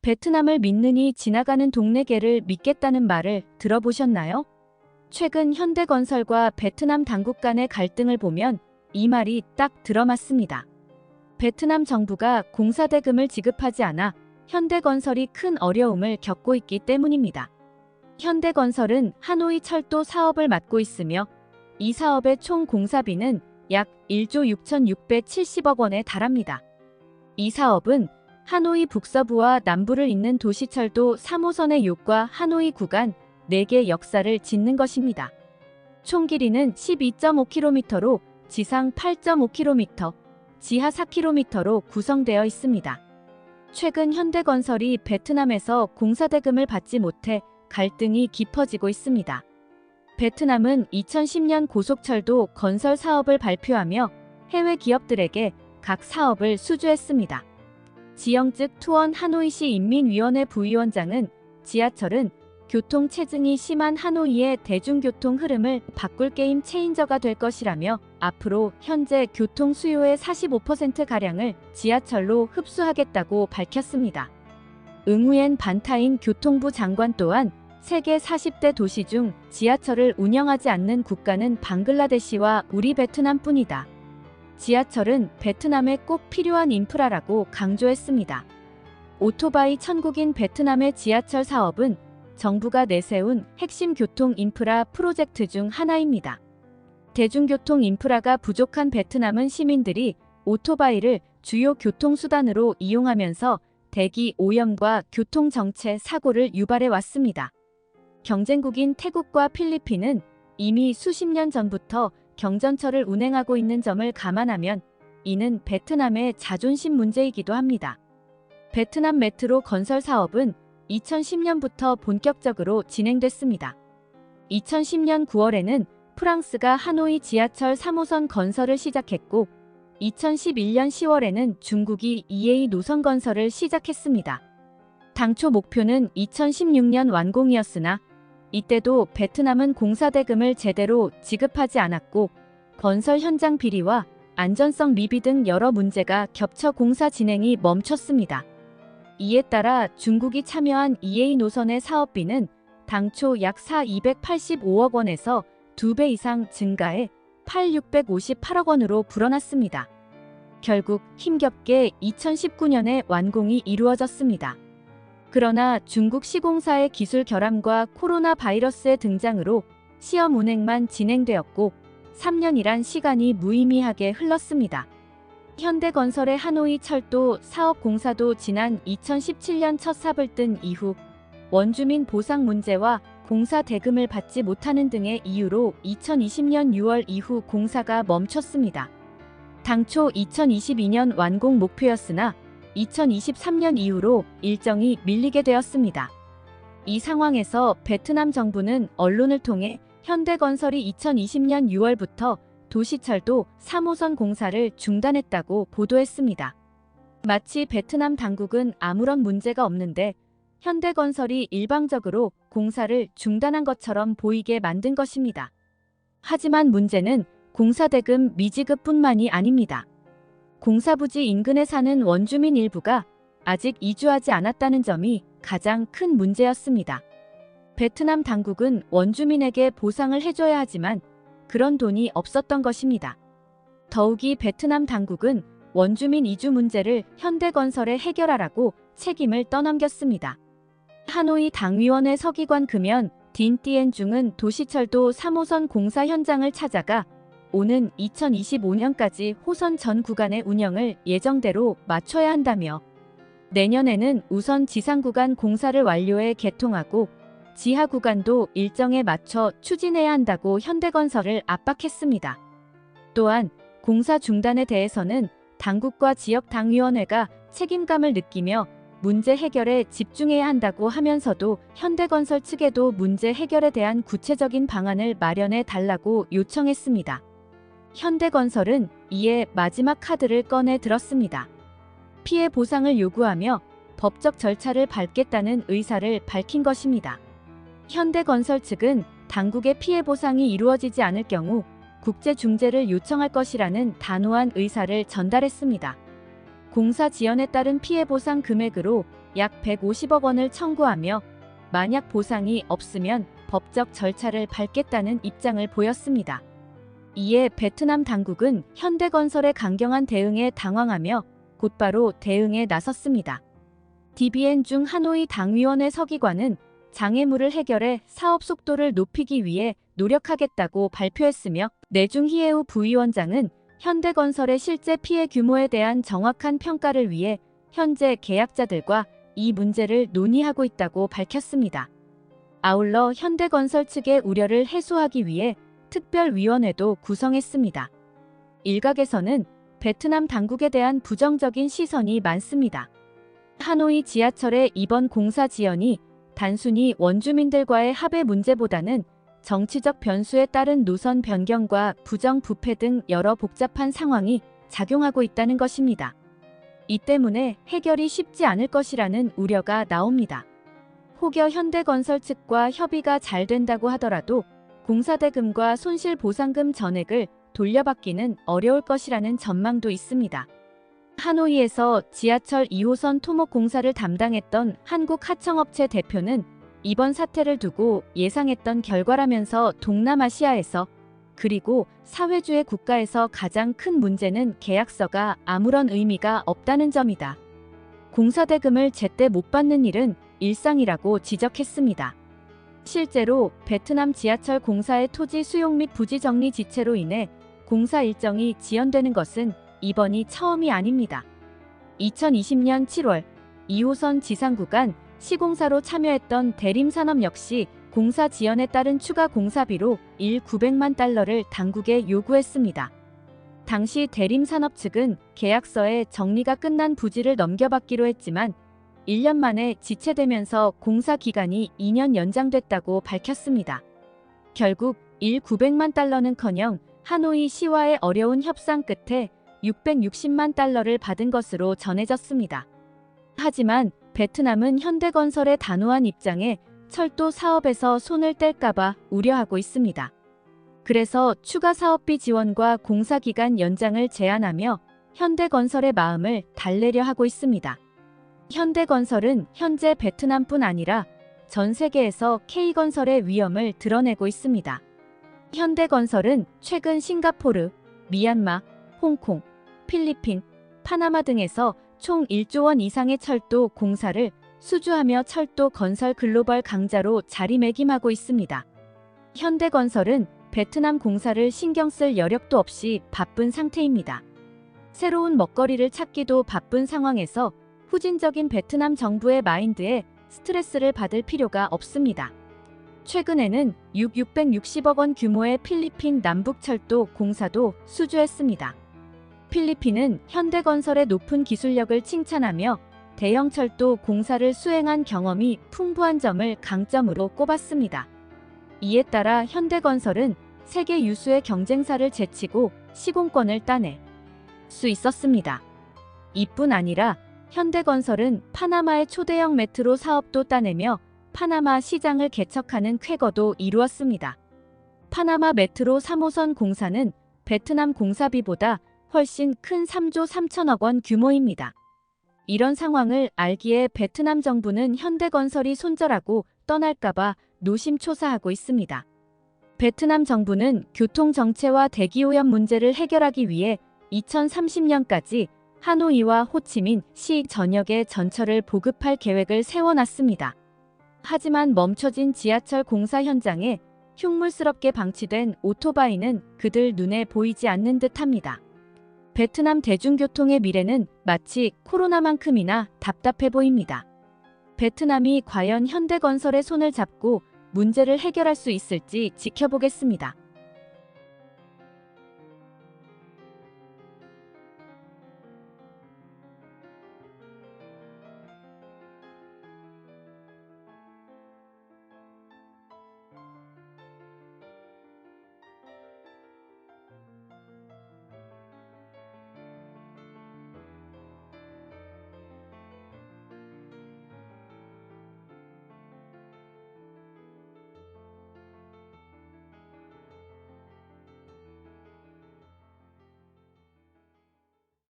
베트남을 믿느니 지나가는 동네 개를 믿겠다는 말을 들어보셨나요? 최근 현대건설과 베트남 당국 간의 갈등을 보면 이 말이 딱 들어맞습니다. 베트남 정부가 공사 대금을 지급하지 않아 현대건설이 큰 어려움을 겪고 있기 때문입니다. 현대건설은 하노이 철도 사업을 맡고 있으며 이 사업의 총 공사비는 약 1조 6,670억 원에 달합니다. 이 사업은 하노이 북서부와 남부를 잇는 도시철도 3호선의 욕과 하노이 구간 4개 역사를 짓는 것입니다. 총 길이는 12.5km로 지상 8.5km, 지하 4km로 구성되어 있습니다. 최근 현대건설이 베트남에서 공사 대금을 받지 못해 갈등이 깊어지고 있습니다. 베트남은 2010년 고속철도 건설 사업을 발표하며 해외 기업들에게 각 사업을 수주했습니다. 지영즉 투원 하노이시 인민위원회 부위원장은 지하철은 교통 체증이 심한 하노이의 대중교통 흐름을 바꿀 게임 체인저가 될 것이라며 앞으로 현재 교통 수요의 45%가량을 지하철로 흡수하겠다고 밝혔습니다. 응우엔 반타인 교통부 장관 또한 세계 40대 도시 중 지하철을 운영하지 않는 국가는 방글라데시와 우리 베트남뿐이다. 지하철은 베트남에 꼭 필요한 인프라라고 강조했습니다. 오토바이 천국인 베트남의 지하철 사업은 정부가 내세운 핵심 교통 인프라 프로젝트 중 하나입니다. 대중교통 인프라가 부족한 베트남은 시민들이 오토바이를 주요 교통수단으로 이용하면서 대기 오염과 교통정체 사고를 유발해 왔습니다. 경쟁국인 태국과 필리핀은 이미 수십 년 전부터 경전철을 운행하고 있는 점을 감안하면 이는 베트남의 자존심 문제이기도 합니다. 베트남 메트로 건설 사업은 2010년부터 본격적으로 진행됐습니다. 2010년 9월에는 프랑스가 하노이 지하철 3호선 건설을 시작했고 2011년 10월에는 중국이 EA 노선 건설을 시작했습니다. 당초 목표는 2016년 완공이었으나 이때도 베트남은 공사 대금을 제대로 지급하지 않았고 건설 현장 비리와 안전성 미비 등 여러 문제가 겹쳐 공사 진행이 멈췄습니다. 이에 따라 중국이 참여한 EA 노선의 사업비는 당초 약 285억 원에서 2배 이상 증가해 658억 원으로 불어났습니다. 결국 힘겹게 2019년에 완공이 이루어졌습니다. 그러나 중국 시공사의 기술 결함과 코로나 바이러스의 등장으로 시험 운행만 진행되었고 3년이란 시간이 무의미하게 흘렀습니다. 현대건설의 하노이 철도 사업 공사도 지난 2017년 첫 삽을 뜬 이후 원주민 보상 문제와 공사 대금을 받지 못하는 등의 이유로 2020년 6월 이후 공사가 멈췄습니다. 당초 2022년 완공 목표였으나 2023년 이후로 일정이 밀리게 되었습니다. 이 상황에서 베트남 정부는 언론을 통해 현대건설이 2020년 6월부터 도시철도 3호선 공사를 중단했다고 보도했습니다. 마치 베트남 당국은 아무런 문제가 없는데 현대건설이 일방적으로 공사를 중단한 것처럼 보이게 만든 것입니다. 하지만 문제는 공사대금 미지급뿐만이 아닙니다. 공사부지 인근에 사는 원주민 일부가 아직 이주하지 않았다는 점이 가장 큰 문제였습니다. 베트남 당국은 원주민에게 보상을 해줘야 하지만 그런 돈이 없었던 것입니다. 더욱이 베트남 당국은 원주민 이주 문제를 현대건설에 해결하라고 책임을 떠넘겼습니다. 하노이 당위원회 서기관 금연 딘띠엔 중은 도시철도 3호선 공사 현장을 찾아가 오는 2025년까지 호선 전 구간의 운영을 예정대로 맞춰야 한다며 내년에는 우선 지상 구간 공사를 완료해 개통하고 지하 구간도 일정에 맞춰 추진해야 한다고 현대건설을 압박했습니다. 또한 공사 중단에 대해서는 당국과 지역당위원회가 책임감을 느끼며 문제 해결에 집중해야 한다고 하면서도 현대건설 측에도 문제 해결에 대한 구체적인 방안을 마련해 달라고 요청했습니다. 현대건설은 이에 마지막 카드를 꺼내 들었습니다. 피해 보상을 요구하며 법적 절차를 밟겠다는 의사를 밝힌 것입니다. 현대건설 측은 당국의 피해 보상이 이루어지지 않을 경우 국제 중재를 요청할 것이라는 단호한 의사를 전달했습니다. 공사 지연에 따른 피해 보상 금액으로 약 150억 원을 청구하며 만약 보상이 없으면 법적 절차를 밟겠다는 입장을 보였습니다. 이에 베트남 당국은 현대건설의 강경한 대응에 당황하며 곧바로 대응에 나섰습니다. DBN 중 하노이 당위원회 서기관은 장애물을 해결해 사업 속도를 높이기 위해 노력하겠다고 발표했으며 내중 히에우 부위원장은 현대건설의 실제 피해 규모에 대한 정확한 평가를 위해 현재 계약자들과 이 문제를 논의하고 있다고 밝혔습니다. 아울러 현대건설 측의 우려를 해소하기 위해 특별위원회도 구성했습니다. 일각에서는 베트남 당국에 대한 부정적인 시선이 많습니다. 하노이 지하철의 이번 공사 지연이 단순히 원주민들과의 합의 문제보다는 정치적 변수에 따른 노선 변경과 부정 부패 등 여러 복잡한 상황이 작용하고 있다는 것입니다. 이 때문에 해결이 쉽지 않을 것이라는 우려가 나옵니다. 혹여 현대건설 측과 협의가 잘 된다고 하더라도 공사대금과 손실보상금 전액을 돌려받기는 어려울 것이라는 전망도 있습니다. 하노이에서 지하철 2호선 토목 공사를 담당했던 한국하청업체 대표는 이번 사태를 두고 예상했던 결과라면서 동남아시아에서 그리고 사회주의 국가에서 가장 큰 문제는 계약서가 아무런 의미가 없다는 점이다. 공사대금을 제때 못 받는 일은 일상이라고 지적했습니다. 실제로 베트남 지하철 공사의 토지 수용 및 부지 정리 지체로 인해 공사 일정이 지연되는 것은 이번이 처음이 아닙니다. 2020년 7월 2호선 지상 구간 시공사로 참여했던 대림산업 역시 공사 지연에 따른 추가 공사비로 900만 달러를 당국에 요구했습니다. 당시 대림산업 측은 계약서에 정리가 끝난 부지를 넘겨받기로 했지만 1년 만에 지체되면서 공사 기간이 2년 연장됐다고 밝혔습니다. 결국 900만 달러는커녕 하노이 시와의 어려운 협상 끝에 660만 달러를 받은 것으로 전해졌습니다. 하지만 베트남은 현대건설의 단호한 입장에 철도 사업에서 손을 뗄까봐 우려하고 있습니다. 그래서 추가 사업비 지원과 공사기간 연장을 제안하며 현대건설의 마음을 달래려 하고 있습니다. 현대건설은 현재 베트남뿐 아니라 전 세계에서 K건설의 위험을 드러내고 있습니다. 현대건설은 최근 싱가포르, 미얀마, 홍콩, 필리핀, 파나마 등에서 총 1조 원 이상의 철도 공사를 수주하며 철도 건설 글로벌 강자로 자리매김하고 있습니다. 현대건설은 베트남 공사를 신경 쓸 여력도 없이 바쁜 상태입니다. 새로운 먹거리를 찾기도 바쁜 상황에서 후진적인 베트남 정부의 마인드에 스트레스를 받을 필요가 없습니다. 최근에는 660억 원 규모의 필리핀 남북철도 공사도 수주했습니다. 필리핀은 현대건설의 높은 기술력을 칭찬하며 대형 철도 공사를 수행한 경험이 풍부한 점을 강점으로 꼽았습니다. 이에 따라 현대건설은 세계 유수의 경쟁사를 제치고 시공권을 따낼 수 있었습니다. 이뿐 아니라 현대건설은 파나마의 초대형 메트로 사업도 따내며 파나마 시장을 개척하는 쾌거도 이루었습니다. 파나마 메트로 3호선 공사는 베트남 공사비보다 훨씬 큰 3조 3천억 원 규모입니다. 이런 상황을 알기에 베트남 정부는 현대건설이 손절하고 떠날까봐 노심초사하고 있습니다. 베트남 정부는 교통정체와 대기오염 문제를 해결하기 위해 2030년까지 하노이와 호치민 시 전역에 전철을 보급할 계획을 세워놨습니다. 하지만 멈춰진 지하철 공사 현장에 흉물스럽게 방치된 오토바이는 그들 눈에 보이지 않는 듯합니다. 베트남 대중교통의 미래는 마치 코로나만큼이나 답답해 보입니다. 베트남이 과연 현대건설의 손을 잡고 문제를 해결할 수 있을지 지켜보겠습니다.